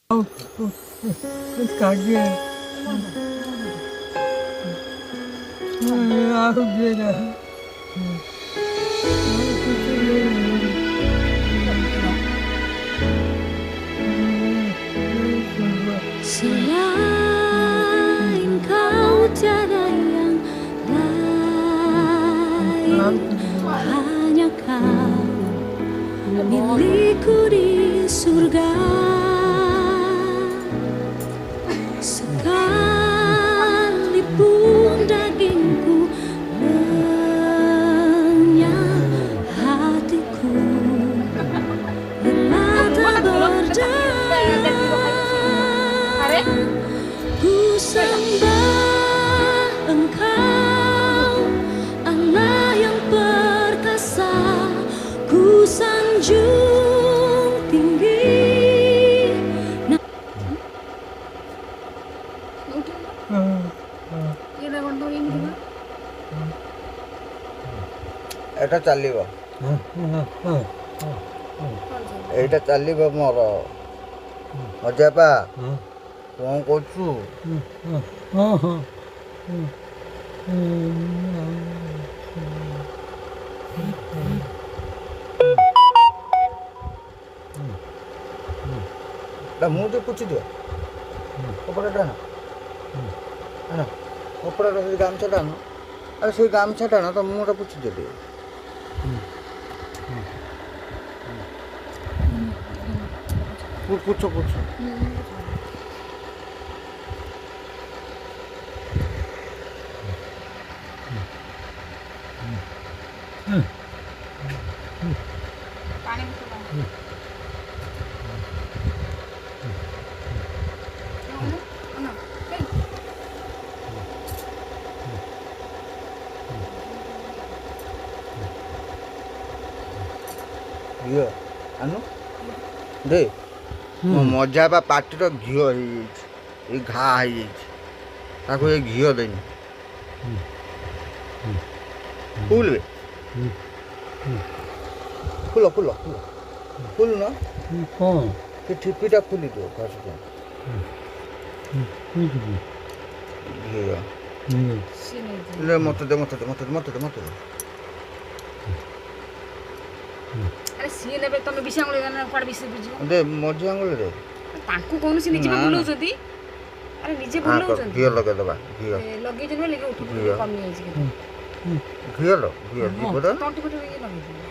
Kaget. Aku beda. Selain kau tiada yang lain, hanya kau milikku di surga. Sekalipun dagingku lenyap, hatiku rela tak berdaya. Ku sembah Engkau, Allah yang perkasa. Ku sanjung tinggi. এটা চালিব এইটা চালিব ମୋର ଅଜାପା କ'ଣ କରୁଛୁ? ମୁଁ ଟିକେ ପୁଛି ଦିଅ କପଡ଼ାଟା ଆଣ କପଡ଼ାଟା ସେଇ ଗାମୁଛାଟା ଆଣ ଆରେ ସେଇ ଗାମୁଛାଟା ଆଣ ତ ମୁହଁଟା ପୁଛି ଦିଅ ଟିକେ ପୁଛ ପୁଛ ଘିଅ ଆନୁ ଦେ ମୋ ମଜା ବା ପାଟିର ଘିଅ ହେଇଯାଇଛି ଏଇ ଘା ହେଇଯାଇଛି ତାକୁ ଏ ଘିଅ ଦେଇନି ଖୁଲବେ ଖୁଲ ଖୁଲ ଖୁଲ ଖୁଲୁନ ସେ ଠିପିଟା ଖୋଲିଦିଅ ଘାସ ଘିଅ ମତେ ଦେ ମତେ ଦେ ମତେ ଦେ ମତେ ଦେ ମତେ ଦେ ଆରେ ସିଏ ନେବେ ତମେ ବିଷୟ ଆଙ୍ଗୁଳି କୁଆଡ଼େ ବିଷ ବୁଝିବ ଦେ ମଝି ଆଙ୍ଗୁଳିରେ ତାଙ୍କୁ କୌଣସି ନିଜେ ବୁଲଉଛନ୍ତି ଆରେ ନିଜେ ବୁଲଉଛନ୍ତି ଘିଅ ଲଗେଇଦେବା ଘିଅ ଲଗେଇଛନ୍ତି ବୋଲି ଉଠୁ କମି ଯାଇଛି ଘିଅ ଲ ଘିଅ ଯିବ ତ ତଣ୍ଟି ଫଟି ଇଏ ଲଗେଇଛନ୍ତି